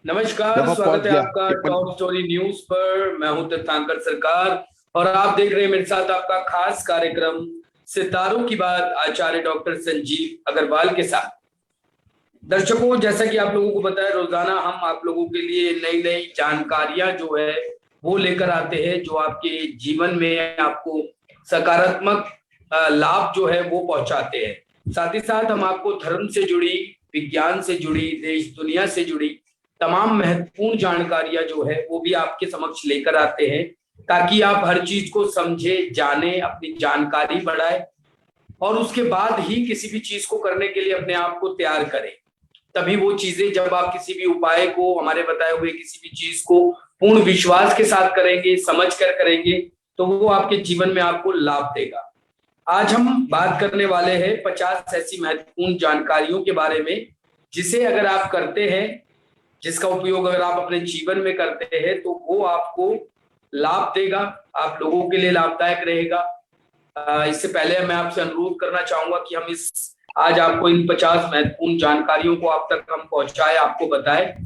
नमस्कार, देखो स्वागत पहुंच है गया आपका टिप्पण। टॉप स्टोरी न्यूज पर। मैं हूं तीर्थंकर सरकार और आप देख रहे हैं मेरे साथ आपका खास कार्यक्रम सितारों की बात आचार्य डॉक्टर संजीव अग्रवाल के साथ। दर्शकों, जैसा कि आप लोगों को पता है, रोजाना हम आप लोगों के लिए नई नई जानकारियां जो है वो लेकर आते हैं, जो आपके जीवन में आपको सकारात्मक लाभ जो है वो पहुंचाते हैं। साथ ही साथ हम आपको धर्म से जुड़ी, विज्ञान से जुड़ी, देश दुनिया से जुड़ी तमाम महत्वपूर्ण जानकारियां जो है वो भी आपके समक्ष लेकर आते हैं, ताकि आप हर चीज को समझे, जाने, अपनी जानकारी बढ़ाए और उसके बाद ही किसी भी चीज को करने के लिए अपने आप को तैयार करें। तभी वो चीजें, जब आप किसी भी उपाय को, हमारे बताए हुए किसी भी चीज को पूर्ण विश्वास के साथ करेंगे, समझ कर करेंगे, तो वो आपके जीवन में आपको लाभ देगा। आज हम बात करने वाले हैं 50 ऐसी महत्वपूर्ण जानकारियों के बारे में, जिसे अगर आप करते हैं, जिसका उपयोग अगर आप अपने जीवन में करते हैं, तो वो आपको लाभ देगा, आप लोगों के लिए लाभदायक रहेगा। इससे पहले मैं आपसे अनुरोध करना चाहूंगा कि हम इस आज आपको इन 50 महत्वपूर्ण जानकारियों को आप तक हम पहुंचाए, आपको बताए।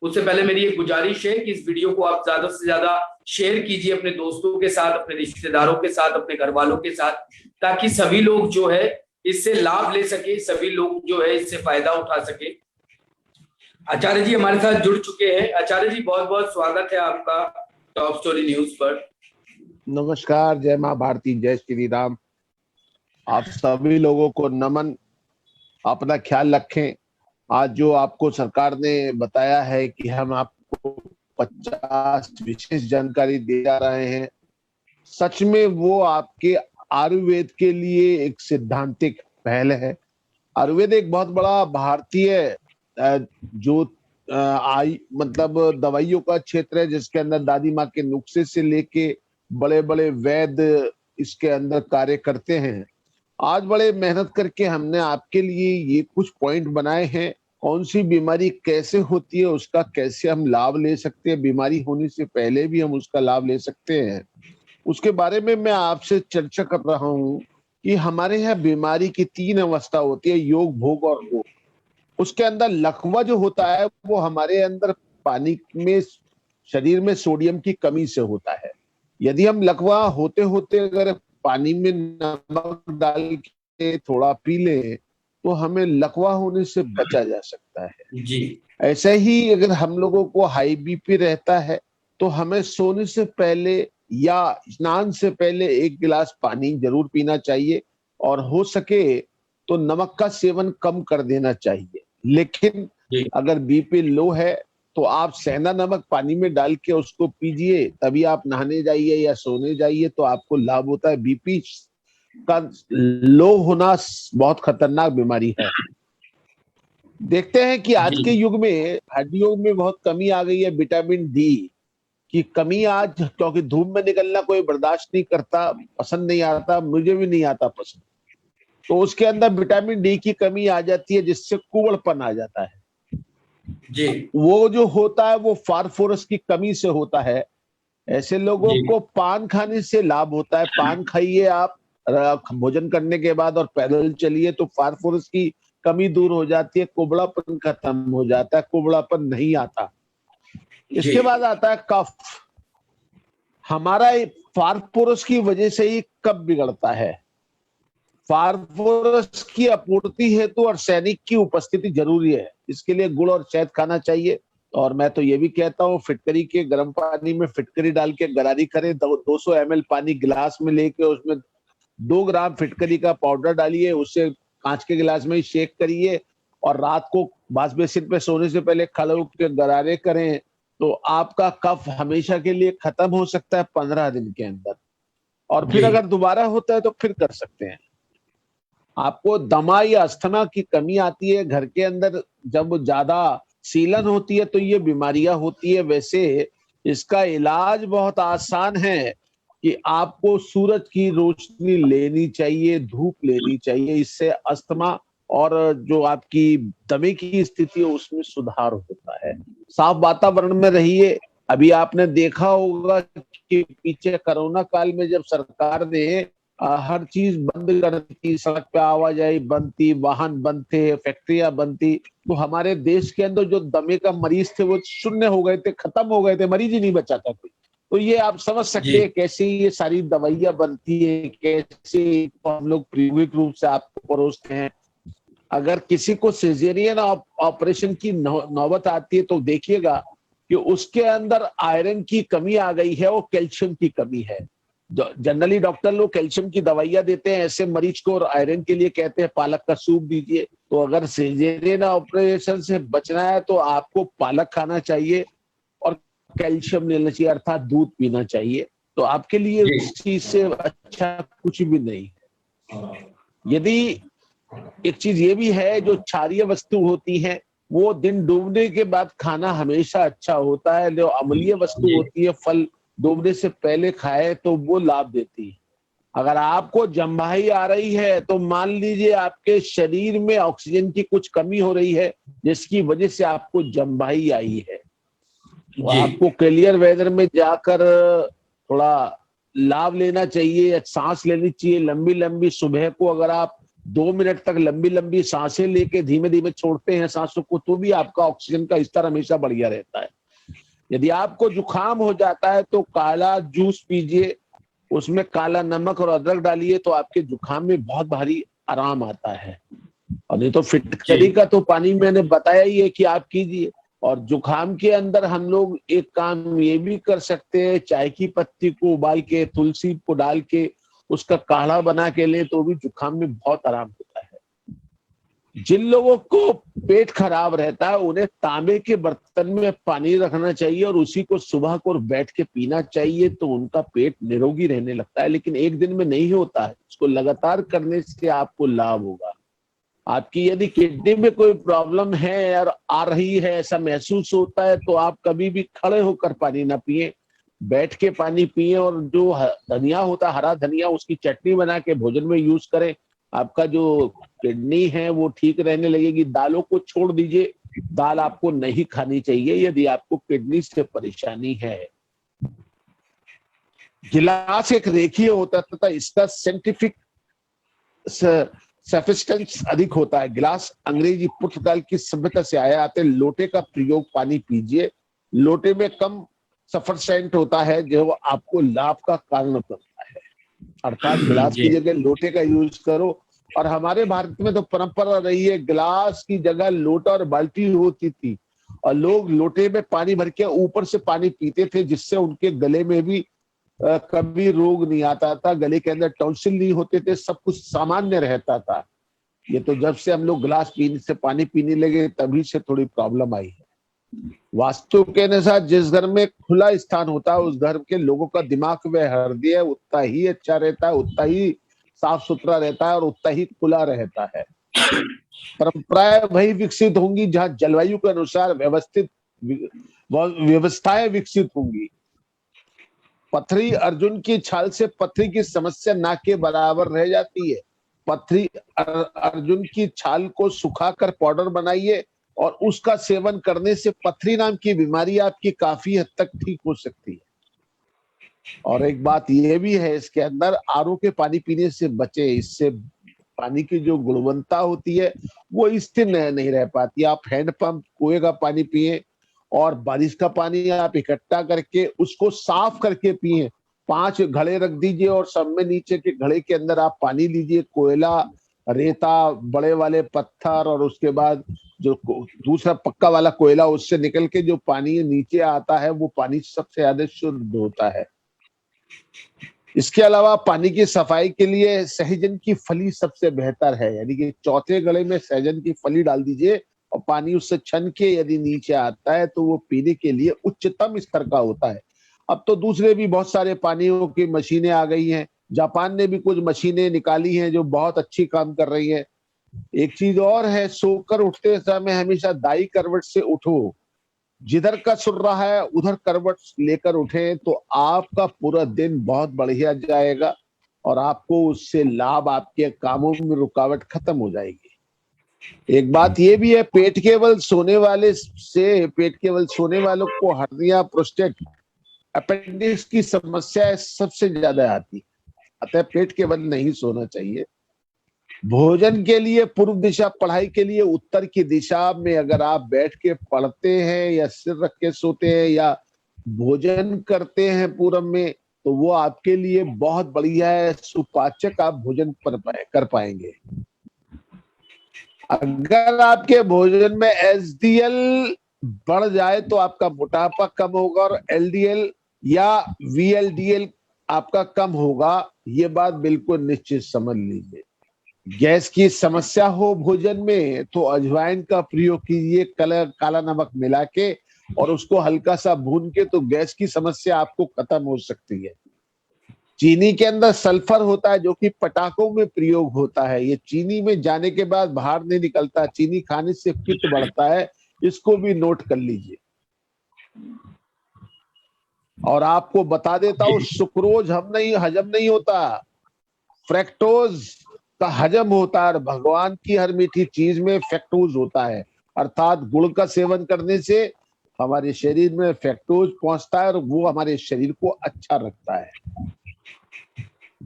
उससे पहले मेरी एक गुजारिश है कि इस वीडियो को आप ज्यादा से ज्यादा शेयर कीजिए अपने दोस्तों के साथ, अपने रिश्तेदारों के साथ, अपने घर वालों के साथ, ताकि सभी लोग जो है इससे लाभ ले सके, सभी लोग जो है इससे फायदा उठा सके। आचार्य जी हमारे साथ जुड़ चुके हैं। आचार्य जी, बहुत बहुत स्वागत है आपका टॉप स्टोरी न्यूज पर। नमस्कार, जय माँ भारती, जय श्री राम। आप सभी लोगों को नमन। अपना ख्याल रखें। आज जो आपको सरकार ने बताया है कि हम आपको 50 विशेष जानकारी दे जा रहे हैं, सच में वो आपके आयुर्वेद के लिए एक सिद्धांतिक पहल है। आयुर्वेद एक बहुत बड़ा भारतीय जो मतलब दवाइयों का क्षेत्र है, जिसके अंदर दादी माँ के नुस्खे से लेके बड़े बड़े वैद्य इसके अंदर कार्य करते हैं। आज बड़े मेहनत करके हमने आपके लिए ये कुछ पॉइंट बनाए हैं। कौन सी बीमारी कैसे होती है, उसका कैसे हम लाभ ले सकते हैं, बीमारी होने से पहले भी हम उसका लाभ ले सकते हैं, उसके बारे में मैं आपसे चर्चा कर रहा हूँ। कि हमारे यहाँ बीमारी की 3 अवस्था होती है, योग, भोग और रोग। उसके अंदर लकवा जो होता है वो हमारे अंदर पानी में, शरीर में सोडियम की कमी से होता है। यदि हम लकवा होते होते अगर पानी में नमक डाल के थोड़ा पी लें तो हमें लकवा होने से बचा जा सकता है। जी। ऐसे ही अगर हम लोगों को हाई बीपी रहता है तो हमें सोने से पहले या स्नान से पहले 1 गिलास पानी जरूर पीना चाहिए, और हो सके तो नमक का सेवन कम कर देना चाहिए। लेकिन जी। अगर बीपी लो है तो आप सेंधा नमक पानी में डाल के उसको पीजिए, तभी आप नहाने जाइए या सोने जाइए तो आपको लाभ होता है। बीपी का लो होना बहुत खतरनाक बीमारी है। देखते हैं कि आज के जी। युग में हड्डियों में बहुत कमी आ गई है। विटामिन डी की कमी आज, क्योंकि धूप में निकलना कोई बर्दाश्त नहीं करता, पसंद नहीं आता, मुझे भी नहीं आता पसंद। तो उसके अंदर विटामिन डी की कमी आ जाती है, जिससे कुबड़पन आ जाता है। जी। वो जो होता है वो फास्फोरस की कमी से होता है। ऐसे लोगों जी। को पान खाने से लाभ होता है। पान खाइए आप भोजन करने के बाद और पैदल चलिए तो फास्फोरस की कमी दूर हो जाती है, कुबड़ापन खत्म हो जाता है, कुबड़ापन नहीं आता। जी। इसके बाद आता है कफ। हमारा फास्फोरस की वजह से ही कफ बिगड़ता है। फास्फोरस की आपूर्ति हेतु आर्सेनिक की उपस्थिति जरूरी है। इसके लिए गुड़ और शहद खाना चाहिए। और मैं तो ये भी कहता हूँ, फिटकरी के गर्म पानी में फिटकरी डाल के गरारी करें। 200 ml पानी गिलास में लेके उसमें 2 ग्राम फिटकरी का पाउडर डालिए, उससे कांच के गिलास में ही शेक करिए और रात को वॉश बेसिन पे सोने से पहले खड़े होकर गरारे करें तो आपका कफ हमेशा के लिए खत्म हो सकता है 15 दिन के अंदर। और फिर जी। अगर दोबारा होता है तो फिर कर सकते हैं। आपको दमा या अस्थमा की कमी आती है घर के अंदर, जब ज्यादा सीलन होती है तो ये बीमारियां होती है। वैसे इसका इलाज बहुत आसान है कि आपको सूरज की रोशनी लेनी चाहिए, धूप लेनी चाहिए। इससे अस्थमा और जो आपकी दमे की स्थिति है उसमें सुधार होता है। साफ वातावरण में रहिए। अभी आपने देखा होगा कि पीछे कोरोना काल में जब सरकार ने हर चीज बंद कर दी, सड़क पे आवाजाही बंद थी, वाहन बंद थे, फैक्ट्रियां बंद थी। तो हमारे देश के अंदर जो दमे का मरीज थे वो शून्य हो गए थे, खत्म हो गए थे, मरीज ही नहीं बचा था कोई। तो ये आप समझ सकते जी हैं कैसे ये सारी दवाइयां बनती है, कैसे हम लोग प्रायोगिक रूप से आपको परोसते हैं। अगर किसी को सिजेरियन ऑपरेशन की नौबत आती है तो देखिएगा कि उसके अंदर आयरन की कमी आ गई है और कैल्शियम की कमी है। जनरली डॉक्टर लोग कैल्शियम की दवाइयां देते हैं ऐसे मरीज को, और आयरन के लिए कहते हैं पालक का सूप दीजिए। तो अगर सिजेरियन ऑपरेशन से बचना है तो आपको पालक खाना चाहिए और कैल्शियम लेना चाहिए, अर्थात दूध पीना चाहिए। तो आपके लिए जी। उस चीज से अच्छा कुछ भी नहीं। यदि एक चीज ये भी है, जो क्षारीय वस्तु होती है वो दिन डूबने के बाद खाना हमेशा अच्छा होता है। जो अम्लीय वस्तु जी होती है फल डूबने से पहले खाए तो वो लाभ देती है। अगर आपको जम्भाई आ रही है तो मान लीजिए आपके शरीर में ऑक्सीजन की कुछ कमी हो रही है जिसकी वजह से आपको जम्भाई आई है। तो जी आपको क्लियर वेदर में जाकर थोड़ा लाभ लेना चाहिए, सांस लेनी चाहिए लंबी लंबी। सुबह को अगर आप 2 मिनट तक लंबी लंबी सांसें लेके धीमे धीमे छोड़ते हैं सांसों को, तो भी आपका ऑक्सीजन का स्तर हमेशा बढ़िया रहता है। यदि आपको जुकाम हो जाता है तो काला जूस पीजिए, उसमें काला नमक और अदरक डालिए तो आपके जुकाम में बहुत भारी आराम आता है। और नहीं तो जी फिटकरी का तो पानी मैंने बताया ही है कि आप कीजिए। और जुकाम के अंदर हम लोग एक काम ये भी कर सकते हैं, चाय की पत्ती को उबाल के तुलसी को डाल के उसका काढ़ा बना के ले तो भी जुकाम में बहुत आराम होता है। जिन लोगों को पेट खराब रहता है उन्हें तांबे के बर्तन में पानी रखना चाहिए और उसी को सुबह को बैठ के पीना चाहिए, तो उनका पेट निरोगी रहने लगता है। लेकिन एक दिन में नहीं होता है, इसको लगातार करने से आपको लाभ होगा। आपकी यदि किडनी में कोई प्रॉब्लम है और आ रही है ऐसा महसूस होता है तो आप कभी भी खड़े होकर पानी ना पिए, बैठ के पानी पिए। और जो धनिया होता है, हरा धनिया, उसकी चटनी बना के भोजन में यूज करें। आपका जो किडनी है वो ठीक रहने लगेगी। दालों को छोड़ दीजिए, दाल आपको नहीं खानी चाहिए यदि आपको किडनी से परेशानी है। गिलास एक रेखीय होता है तथा इसका साइंटिफिक सफिस्टेंस अधिक होता है। गिलास अंग्रेजी पुर्तगाल की सभ्यता से आया आते। लोटे का प्रयोग पानी पीजिए, लोटे में कम सफरसेंट होता है जो आपको लाभ का कारण बनता है। अर्थात गिलास की जी जगह लोटे का यूज करो। और हमारे भारत में तो परंपरा रही है, गिलास की जगह लोटा और बाल्टी होती थी और लोग लोटे में पानी भर के ऊपर से पानी पीते थे, जिससे उनके गले में भी कभी रोग नहीं आता था, गले के अंदर टॉन्सिल नहीं होते थे, सब कुछ सामान्य रहता था। ये तो जब से हम लोग गिलास पीने से पानी पीने लगे तभी से थोड़ी प्रॉब्लम आई है। वास्तु के अनुसार जिस घर में खुला स्थान होता है उस घर के लोगों का दिमाग व हृदय उतना ही अच्छा रहता है, उतना ही साफ सुथरा रहता है और उतना ही खुला रहता है। परंपराएं वही विकसित होंगी जहां जलवायु के अनुसार व्यवस्थित व्यवस्थाएं विकसित होंगी। पथरी अर्जुन की छाल से पथरी की समस्या ना के बराबर रह जाती है। पथरी अर्जुन की छाल को सुखाकर पाउडर बनाइए और उसका सेवन करने से पथरी नाम की बीमारी आपकी काफी हद तक ठीक हो सकती है। और एक बात ये भी है इसके अंदर, आरओ के पानी पीने से बचे, इससे पानी की जो गुणवत्ता होती है वो स्थिर नहीं रह पाती। आप हैंडपंप कुएं का पानी पिए और बारिश का पानी आप इकट्ठा करके उसको साफ करके पिए। 5 घड़े रख दीजिए और सब में नीचे के घड़े के अंदर आप पानी लीजिए। कोयला, रेता, बड़े वाले पत्थर और उसके बाद जो दूसरा पक्का वाला कोयला, उससे निकल के जो पानी नीचे आता है वो पानी सबसे ज्यादा शुद्ध होता है। इसके अलावा पानी की सफाई के लिए सहजन की फली सबसे बेहतर है, यानी कि चौथे गले में सहजन की फली डाल दीजिए और पानी उससे छन के यदि नीचे आता है तो वो पीने के लिए उच्चतम स्तर का होता है। अब तो दूसरे भी बहुत सारे पानियों की मशीनें आ गई हैं। जापान ने भी कुछ मशीनें निकाली हैं जो बहुत अच्छी काम कर रही है। एक चीज और है, सोकर उठते समय हमेशा दाई करवट से उठो। जिधर का सुन रहा है उधर करवट लेकर उठे तो आपका पूरा दिन बहुत बढ़िया जाएगा और आपको उससे लाभ, आपके कामों में रुकावट खत्म हो जाएगी। एक बात ये भी है, पेट केवल सोने वालों को हर्निया, प्रोस्टेट, अपेंडिक्स की समस्या सबसे ज्यादा आती है। अतः पेट के बल नहीं सोना चाहिए। भोजन के लिए पूर्व दिशा, पढ़ाई के लिए उत्तर की दिशा में अगर आप बैठ के पढ़ते हैं या सिर रख के सोते हैं या भोजन करते हैं पूरब में, तो वो आपके लिए बहुत बढ़िया है, सुपाचक आप भोजन कर पाएंगे। अगर आपके भोजन में एसडीएल बढ़ जाए तो आपका मोटापा कम होगा और एलडीएल या वीएलडीएल आपका कम होगा, ये बात बिल्कुल निश्चित समझ लीजिए। गैस की समस्या हो भोजन में तो अजवाइन का प्रयोग कीजिए, काला नमक मिला के और उसको हल्का सा भून के, तो गैस की समस्या आपको खत्म हो सकती है। चीनी के अंदर सल्फर होता है जो कि पटाखों में प्रयोग होता है, ये चीनी में जाने के बाद बाहर नहीं निकलता। चीनी खाने से पित्त बढ़ता है, इसको भी नोट कर लीजिए। और आपको बता देता हूं, सुक्रोज हजम नहीं होता, फ्रैक्टोज का हजम होता है। भगवान की हर मीठी चीज में फ्रैक्टोज होता है, अर्थात गुड़ का सेवन करने से हमारे शरीर में फ्रैक्टोज पहुंचता है और वो हमारे शरीर को अच्छा रखता है।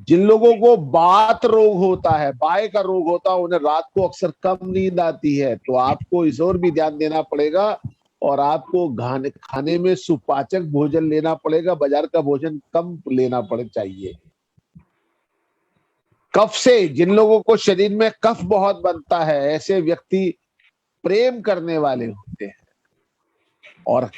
जिन लोगों को बात रोग होता है, बाय का रोग होता है, उन्हें रात को अक्सर कम नींद आती है, तो आपको इस ओर भी ध्यान देना पड़ेगा और आपको खाने में सुपाचक भोजन लेना पड़ेगा, बाजार का भोजन कम लेना चाहिए। कफ से, जिन लोगों को शरीर में कफ बहुत बनता है, ऐसे व्यक्ति प्रेम करने वाले होते हैं और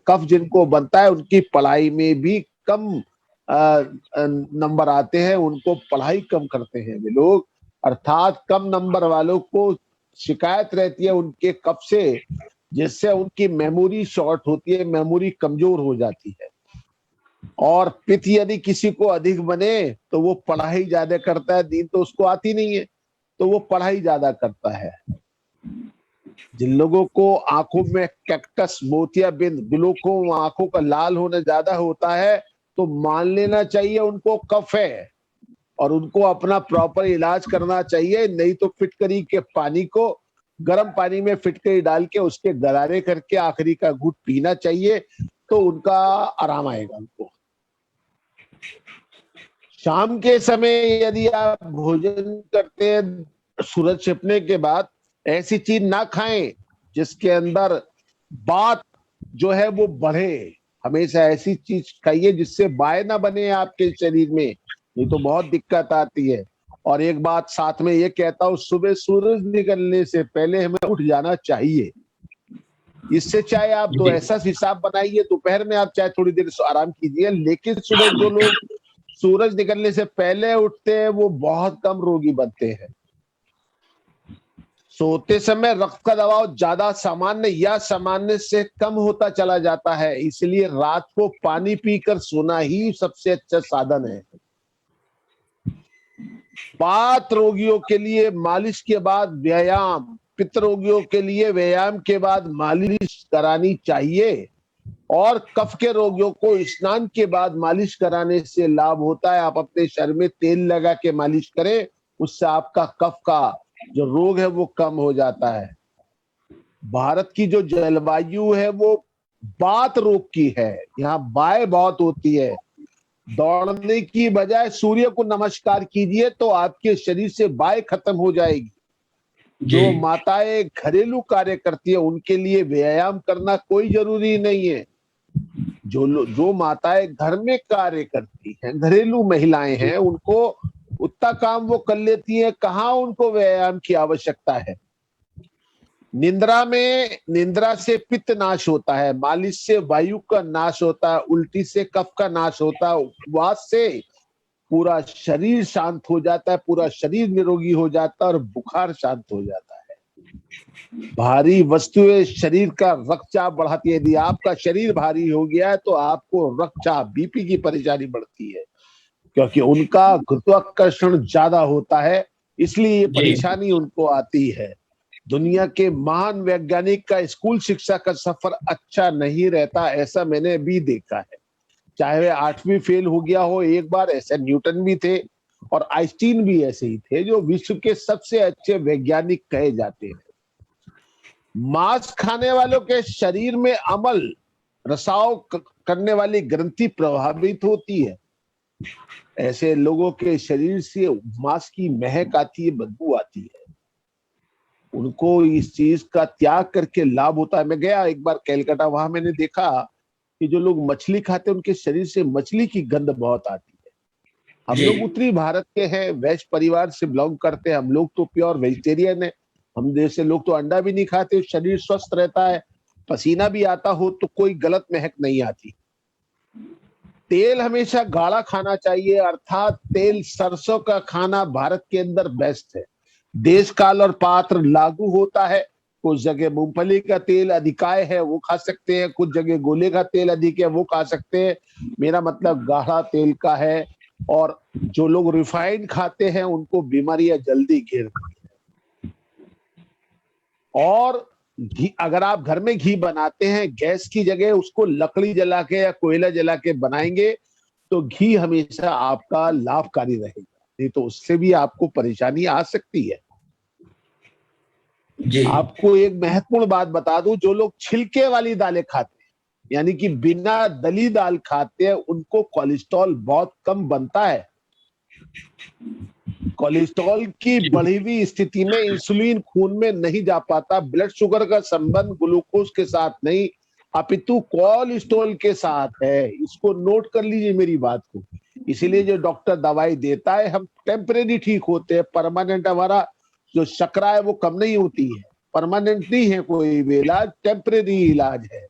कफ जिनको बनता है उनकी पढ़ाई में भी कम नंबर आते हैं, उनको पढ़ाई कम करते हैं वे लोग, अर्थात कम नंबर वालों को शिकायत रहती है उनके कफ से, जिससे उनकी मेमोरी शॉर्ट होती है, मेमोरी कमजोर हो जाती है। और पित्त यदि किसी को अधिक बने तो वो पढ़ाई ज्यादा करता है, नींद तो उसको आती नहीं है, तो वो पढ़ाई ज्यादा करता है। जिन लोगों को आंखों में कैक्टस, मोतियाबिंद, ग्लूकोम, आंखों का लाल होना ज्यादा होता है, तो मान लेना चाहिए उनको कफ है और उनको अपना प्रॉपर इलाज करना चाहिए। नहीं तो फिटकरी के पानी को गर्म पानी में फिटकरी डाल के उसके गरारे करके आखिरी का घूंट पीना चाहिए, तो उनका आराम आएगा उनको। शाम के समय यदि आप भोजन करते हैं सूरज छिपने के बाद, ऐसी चीज ना खाएं जिसके अंदर बात जो है वो बढ़े। हमेशा ऐसी चीज खाइए जिससे बाय ना बने आपके शरीर में, नहीं तो बहुत दिक्कत आती है। और एक बात साथ में ये कहता हूं, सुबह सूरज निकलने से पहले हमें उठ जाना चाहिए। इससे चाहे आप तो ऐसा हिसाब बनाइए, दोपहर में आप चाहे थोड़ी देर आराम कीजिए, लेकिन सुबह जो लोग सूरज निकलने से पहले उठते हैं वो बहुत कम रोगी बनते हैं। सोते समय रक्त का दबाव ज्यादा सामान्य या सामान्य से कम होता चला जाता है, इसलिए रात को पानी पीकर सोना ही सबसे अच्छा साधन है। वात रोगियों के लिए मालिश के बाद व्यायाम, पित्त रोगियों के लिए व्यायाम के बाद मालिश करानी चाहिए और कफ के रोगियों को स्नान के बाद मालिश कराने से लाभ होता है। आप अपने शरीर में तेल लगा के मालिश करें, उससे आपका कफ का जो रोग है वो कम हो जाता है। भारत की जो जलवायु है वो बात रोग की है, यहाँ बाय बहुत होती है। दौड़ने की बजाय सूर्य को नमस्कार कीजिए तो आपके शरीर से बाय खत्म हो जाएगी। जो माताएं घरेलू कार्य करती है उनके लिए व्यायाम करना कोई जरूरी नहीं है। जो माताएं घर में कार्य करती हैं, घरेलू महिलाएं हैं, उनको उतना काम वो कर लेती हैं, कहाँ उनको व्यायाम की आवश्यकता है। निंद्रा से पित्त नाश होता है, मालिश से वायु का नाश होता है, उल्टी से कफ का नाश होता है, उपवास से पूरा शरीर शांत हो जाता है, पूरा शरीर निरोगी हो जाता है और बुखार शांत हो जाता है। भारी वस्तुएं शरीर का रक्तचाप बढ़ाती है। यदि आपका शरीर भारी हो गया है तो आपको रक्तचाप, बीपी की परेशानी बढ़ती है, क्योंकि उनका गुरुत्वाकर्षण ज्यादा होता है, इसलिए ये परेशानी उनको आती है। दुनिया के महान वैज्ञानिक का स्कूल शिक्षा का सफर अच्छा नहीं रहता, ऐसा मैंने भी देखा है। चाहे वे 8वीं फेल हो गया हो एक बार, ऐसे न्यूटन भी थे और आइंस्टीन भी ऐसे ही थे, जो विश्व के सबसे अच्छे वैज्ञानिक कहे जाते हैं। मांस खाने वालों के शरीर में अम्ल, रसाव करने वाली ग्रंथि प्रभावित होती है। ऐसे लोगों के शरीर से मांस की महक आती है, बदबू आती है। उनको इस चीज का त्याग करके लाभ होता है। मैं गया एक बार कैलकाटा, वहां मैंने देखा कि जो लोग मछली खाते हैं उनके शरीर से मछली की गंध बहुत आती है। हम जी लोग उत्तरी भारत के हैं, वैश्य परिवार से बिलोंग करते हैं, हम लोग तो प्योर वेजिटेरियन है। हम जैसे लोग तो अंडा भी नहीं खाते, शरीर स्वस्थ रहता है, पसीना भी आता हो तो कोई गलत महक नहीं आती। तेल हमेशा गाढ़ा खाना चाहिए, अर्थात तेल सरसों का खाना भारत के अंदर बेस्ट है। देश काल और पात्र लागू होता है। कुछ जगह मूंगफली का तेल अधिकाय है, वो खा सकते हैं, कुछ जगह गोले का तेल अधिक है, वो खा सकते हैं। मेरा मतलब गाढ़ा तेल का है। और जो लोग रिफाइंड खाते हैं उनको बीमारियां जल्दी घेरती है। और घी, अगर आप घर में घी बनाते हैं, गैस की जगह उसको लकड़ी जला के या कोयला जला के बनाएंगे तो घी हमेशा आपका लाभकारी रहेगा, नहीं तो उससे भी आपको परेशानी आ सकती है। जी आपको एक महत्वपूर्ण बात बता दूं, जो लोग छिलके वाली दालें खाते हैं, यानी कि बिना दली दाल खाते हैं, उनको कोलेस्ट्रॉल बहुत कम बनता है। कोलेस्ट्रॉल की जी बढ़ी हुई स्थिति में इंसुलिन खून में नहीं जा पाता। ब्लड शुगर का संबंध ग्लूकोज के साथ नहीं, अपितु कोलेस्ट्रॉल के साथ है। इसको नोट कर लीजिए मेरी बात को। इसीलिए जो डॉक्टर दवाई देता है, हम टेम्परेरी ठीक होते हैं, परमानेंट हमारा जो शकरा है वो कम नहीं होती है। परमानेंट नहीं है कोई भी इलाज, टेम्परेरी इलाज है।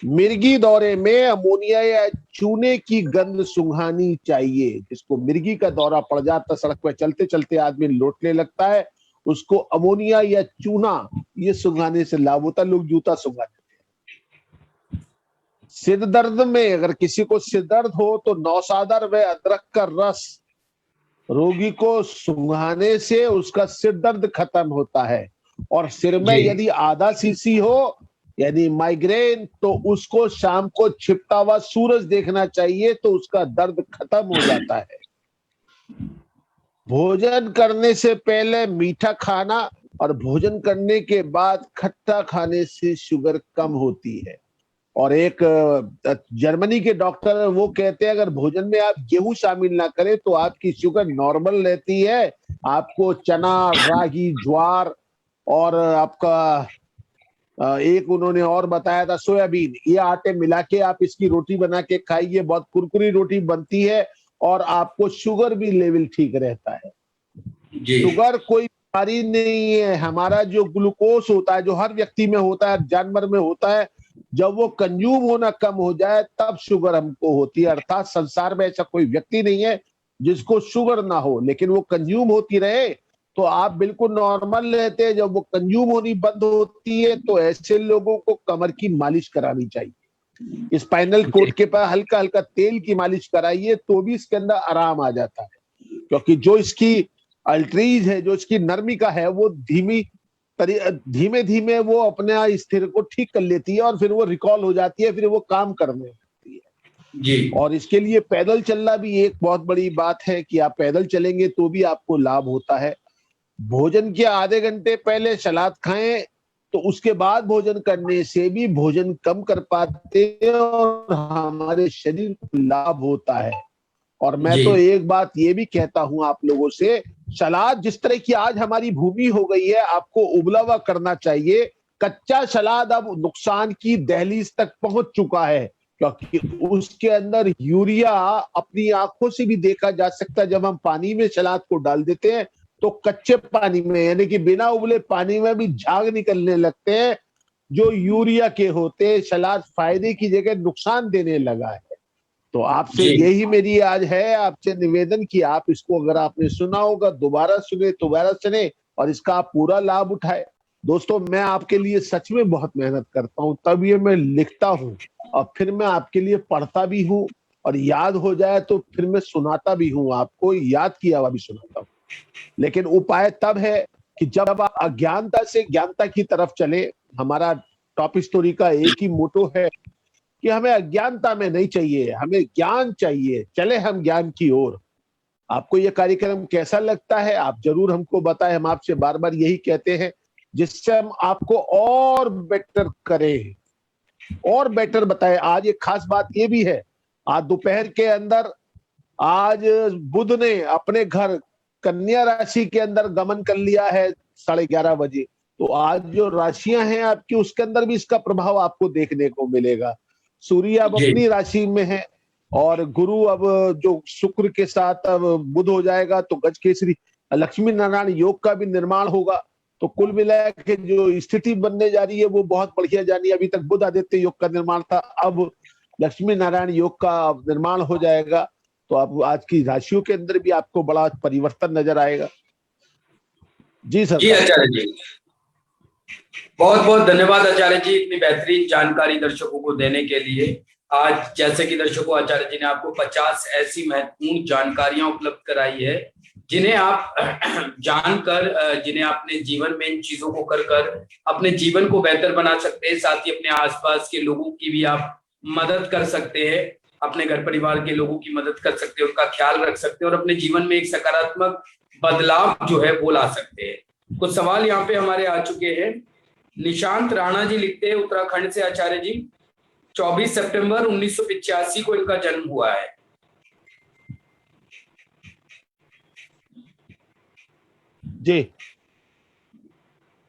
मिर्गी दौरे में अमोनिया या चूने की गंध सुंघानी चाहिए। जिसको मिर्गी का दौरा पड़ जाता, सड़क पर चलते चलते आदमी लोटने लगता है, उसको अमोनिया या चूना ये सुंघाने से लाभ होता है। लोग जूता सुंघा देते हैं। सिर दर्द में, अगर किसी को सिर दर्द हो तो नौसादर व अदरक का रस रोगी को सुंघाने से उसका सिर दर्द खत्म होता है। और सिर में जी यदि आधा सीसी हो, यानी माइग्रेन, तो उसको शाम को छिपता हुआ सूरज देखना चाहिए, तो उसका दर्द खत्म हो जाता है। भोजन करने से पहले मीठा खाना और भोजन करने के बाद खट्टा खाने से शुगर कम होती है। और एक जर्मनी के डॉक्टर वो कहते हैं, अगर भोजन में आप गेहूं शामिल ना करें तो आपकी शुगर नॉर्मल रहती है। आपको चना, रागी, ज्वार और आपका एक उन्होंने और बताया था सोयाबीन, ये आटे मिला के आप इसकी रोटी बना के खाइए, बहुत कुरकुरी रोटी बनती है और आपको शुगर भी लेवल ठीक रहता है। जी शुगर कोई बीमारी नहीं है। हमारा जो ग्लूकोज होता है, जो हर व्यक्ति में होता है, जानवर में होता है, जब वो कंज्यूम होना कम हो जाए तब शुगर हमको होती है। अर्थात संसार में ऐसा कोई व्यक्ति नहीं है जिसको शुगर ना हो, लेकिन वो कंज्यूम होती रहे तो आप बिल्कुल नॉर्मल रहते हैं। जब वो कंज्यूम होनी बंद होती है तो ऐसे लोगों को कमर की मालिश करानी चाहिए। स्पाइनल जी कोड के पास हल्का हल्का तेल की मालिश कराइए तो भी इसके अंदर आराम आ जाता है। क्योंकि जो इसकी अल्ट्रीज है, जो इसकी नर्मिका है, वो धीमे धीमे वो अपने स्थिर को ठीक कर लेती है और फिर वो रिकॉल हो जाती है, फिर वो काम करने लगती है। जी और इसके लिए पैदल चलना भी एक बहुत बड़ी बात है कि आप पैदल चलेंगे तो भी आपको लाभ होता है। भोजन के आधे घंटे पहले सलाद खाएं, तो उसके बाद भोजन करने से भी भोजन कम कर पाते हैं और हमारे शरीर को लाभ होता है। और मैं जी तो एक बात ये भी कहता हूं आप लोगों से, सलाद जिस तरह की आज हमारी भूमि हो गई है, आपको उबला हुआ करना चाहिए। कच्चा सलाद अब नुकसान की दहलीज तक पहुंच चुका है, क्योंकि उसके अंदर यूरिया अपनी आंखों से भी देखा जा सकता है। जब हम पानी में सलाद को डाल देते हैं तो कच्चे पानी में, यानी कि बिना उबले पानी में भी झाग निकलने लगते हैं जो यूरिया के होते। सलाद फायदे की जगह नुकसान देने लगा है। तो आपसे जी यही मेरी आज है, आपसे निवेदन कि आप इसको, अगर आपने सुना होगा, दोबारा सुने और इसका आप पूरा लाभ उठाए। दोस्तों, मैं आपके लिए सच में बहुत मेहनत करता हूं, तब ये मैं लिखता हूं और फिर मैं आपके लिए पढ़ता भी हूं, और याद हो जाए तो फिर मैं सुनाता भी हूं, आपको याद किया हुआ भी सुनाता हूं। लेकिन उपाय तब है कि जब आप अज्ञानता से ज्ञानता की तरफ चले। हमारा टॉप स्टोरी का एक ही मोटो है कि हमें अज्ञानता में नहीं चाहिए, हमें ज्ञान चाहिए, चले हम ज्ञान की ओर। आपको यह कार्यक्रम कैसा लगता है आप जरूर हमको बताएं। हम आपसे बार बार यही कहते हैं, जिससे हम आपको और बेटर करें, और बेटर बताएं। आज एक खास बात यह भी है, आज दोपहर के अंदर आज बुध ने अपने घर कन्या राशि के अंदर गमन कर लिया है 11:30 बजे। तो आज जो राशियां हैं आपकी, उसके अंदर भी इसका प्रभाव आपको देखने को मिलेगा। सूर्य अब जी अपनी राशि में है और गुरु अब जो शुक्र के साथ अब बुध हो जाएगा, तो गजकेसरी लक्ष्मी नारायण योग का भी निर्माण होगा। तो कुल मिला के जो स्थिति बनने जा रही है वो बहुत बढ़िया जानी। अभी तक बुध आदित्य योग का निर्माण था, अब लक्ष्मी नारायण योग का निर्माण हो जाएगा। तो अब आज की राशियों के अंदर भी आपको बड़ा परिवर्तन नजर आएगा। जी सर। जी आचार्य जी, बहुत बहुत धन्यवाद आचार्य जी इतनी बेहतरीन जानकारी दर्शकों को देने के लिए। आज जैसे कि दर्शकों, आचार्य जी ने आपको 50 ऐसी महत्वपूर्ण जानकारियां उपलब्ध कराई है जिन्हें आप जानकर, जिन्हें अपने जीवन में इन चीजों को कर कर अपने जीवन को बेहतर बना सकते हैं। साथ ही अपने आसपास के लोगों की भी आप मदद कर सकते हैं, अपने घर परिवार के लोगों की मदद कर सकते हैं, उनका ख्याल रख सकते हैं और अपने जीवन में एक सकारात्मक बदलाव जो है वो ला सकते हैं। कुछ सवाल यहाँ पे हमारे आ चुके हैं। निशांत राणा जी लिखते हैं उत्तराखंड से, आचार्य जी 24 सितंबर 1985 को इनका जन्म हुआ है। जी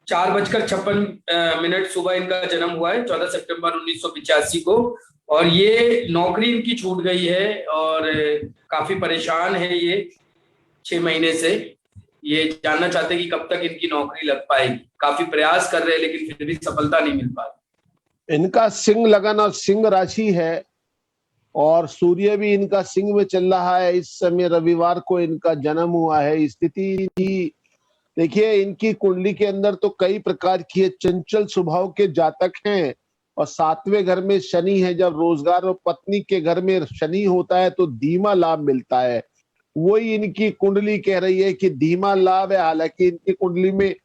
4:56 सुबह इनका जन्म हुआ है 14 सितंबर 1985 को। और ये नौकरी इनकी छूट गई है और काफी परेशान है ये 6 महीने से। ये जानना चाहते हैं कि कब तक इनकी नौकरी लग पाएगी। काफी प्रयास कर रहे हैं लेकिन फिर भी सफलता नहीं मिल पा रही। इनका सिंह लगन और सिंह राशि है और सूर्य भी इनका सिंह में चल रहा है। इस समय रविवार को इनका जन्म हुआ है। स्थिति देखिए, इनकी कुंडली के अंदर तो कई प्रकार की चंचल स्वभाव के जातक हैं और 7वें घर में शनि है। जब रोजगार और पत्नी के घर में शनि होता है तो धीमा लाभ मिलता है। वही इनकी कुंडली कह रही है कि धीमा लाभ है। हालांकि इनकी कुंडली में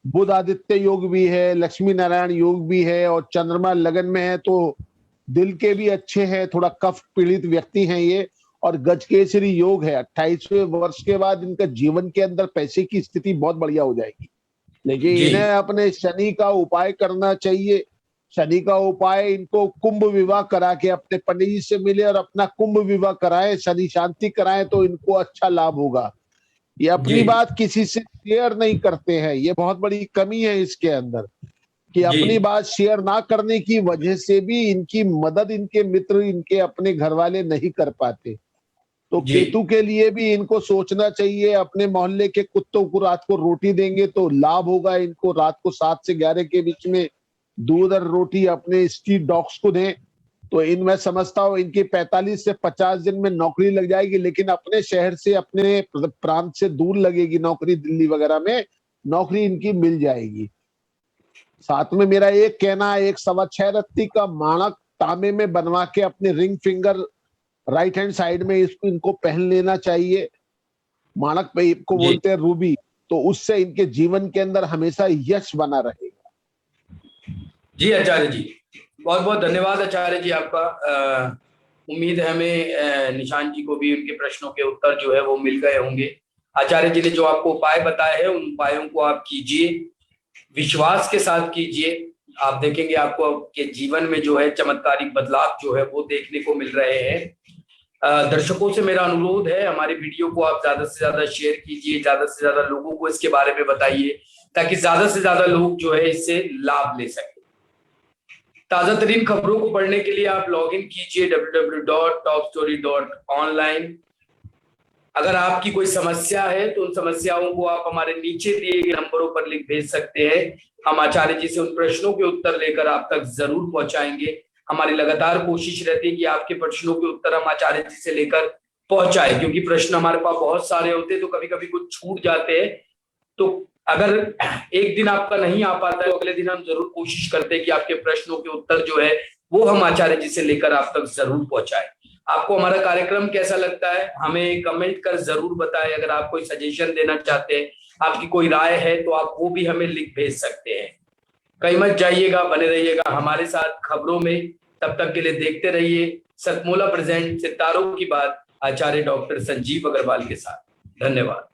बुध आदित्य योग भी है, लक्ष्मी नारायण योग भी है और चंद्रमा लगन में है, तो दिल के भी अच्छे हैं। थोड़ा कफ पीड़ित व्यक्ति हैं ये। और गजकेसरी योग है। 28वें वर्ष के बाद इनका जीवन के अंदर पैसे की स्थिति बहुत बढ़िया हो जाएगी। लेकिन इन्हें अपने शनि का उपाय करना चाहिए। शनि का उपाय, इनको कुंभ विवाह करा के अपने पंडित जी से मिले और अपना कुंभ विवाह कराएं, शनि शांति कराएं, तो इनको अच्छा लाभ होगा। ये अपनी बात किसी से शेयर नहीं करते हैं, ये बहुत बड़ी कमी है इसके अंदर कि अपनी बात शेयर ना करने की वजह से भी इनकी मदद इनके मित्र, इनके अपने घर वाले नहीं कर पाते। तो केतु के लिए भी इनको सोचना चाहिए। अपने मोहल्ले के कुत्तों को रात को रोटी देंगे तो लाभ होगा इनको। रात को 7 से 11 के बीच में दूध और रोटी अपने स्ट्रीट डॉग्स को दें तो मैं समझता हूँ इनकी 45 से 50 दिन में नौकरी लग जाएगी। लेकिन अपने शहर से, अपने प्रांत से दूर लगेगी नौकरी। दिल्ली वगैरह में नौकरी इनकी मिल जाएगी। साथ में मेरा एक कहना है, 1.6 रत्ती का माणक तांबे में बनवा के अपने ring finger right hand side में इनको पहन लेना चाहिए। माणक पे को बोलते हैं रूबी। तो उससे इनके जीवन के अंदर हमेशा यश बना रहेगा। जी आचार्य जी, बहुत बहुत धन्यवाद आचार्य जी आपका। उम्मीद है हमें निशांत जी को भी उनके प्रश्नों के उत्तर जो है वो मिल गए होंगे। आचार्य जी ने जो आपको उपाय बताए हैं उन उपायों को आप कीजिए, विश्वास के साथ कीजिए। आप देखेंगे आपको आपके जीवन में जो है चमत्कारिक बदलाव जो है वो देखने को मिल रहे हैं। दर्शकों से मेरा अनुरोध है, हमारे वीडियो को आप ज्यादा से ज्यादा शेयर कीजिए, ज्यादा से ज्यादा लोगों को इसके बारे में बताइए ताकि ज्यादा से ज्यादा लोग जो है इससे लाभ ले सके। ताजा तरीन खबरों को पढ़ने के लिए आप लॉग इन कीजिए www.topstory.online। अगर आपकी कोई समस्या है तो उन समस्याओं को आप हमारे नीचे दिए गए नंबरों पर लिख भेज सकते हैं। हम आचार्य जी से उन प्रश्नों के उत्तर लेकर आप तक जरूर पहुंचाएंगे। हमारी लगातार कोशिश रहती है कि आपके प्रश्नों के उत्तर हम आचार्य जी से लेकर पहुंचाएं, क्योंकि प्रश्न हमारे पास बहुत सारे होते हैं तो कभी कभी कुछ छूट जाते हैं। तो अगर एक दिन आपका नहीं आ पाता है तो अगले दिन हम जरूर कोशिश करते हैं कि आपके प्रश्नों के उत्तर जो है वो हम आचार्य जी से लेकर आप तक जरूर पहुंचाएं। आपको हमारा कार्यक्रम कैसा लगता है हमें कमेंट कर जरूर बताएं। अगर आप कोई सजेशन देना चाहते हैं, आपकी कोई राय है तो आप वो भी हमें लिख भेज सकते हैं। कहीं मत जाइएगा, बने रहिएगा हमारे साथ खबरों में। तब तक के लिए देखते रहिए सतमोला प्रेजेंट सितारों की बात आचार्य डॉक्टर संजीव अग्रवाल के साथ। धन्यवाद।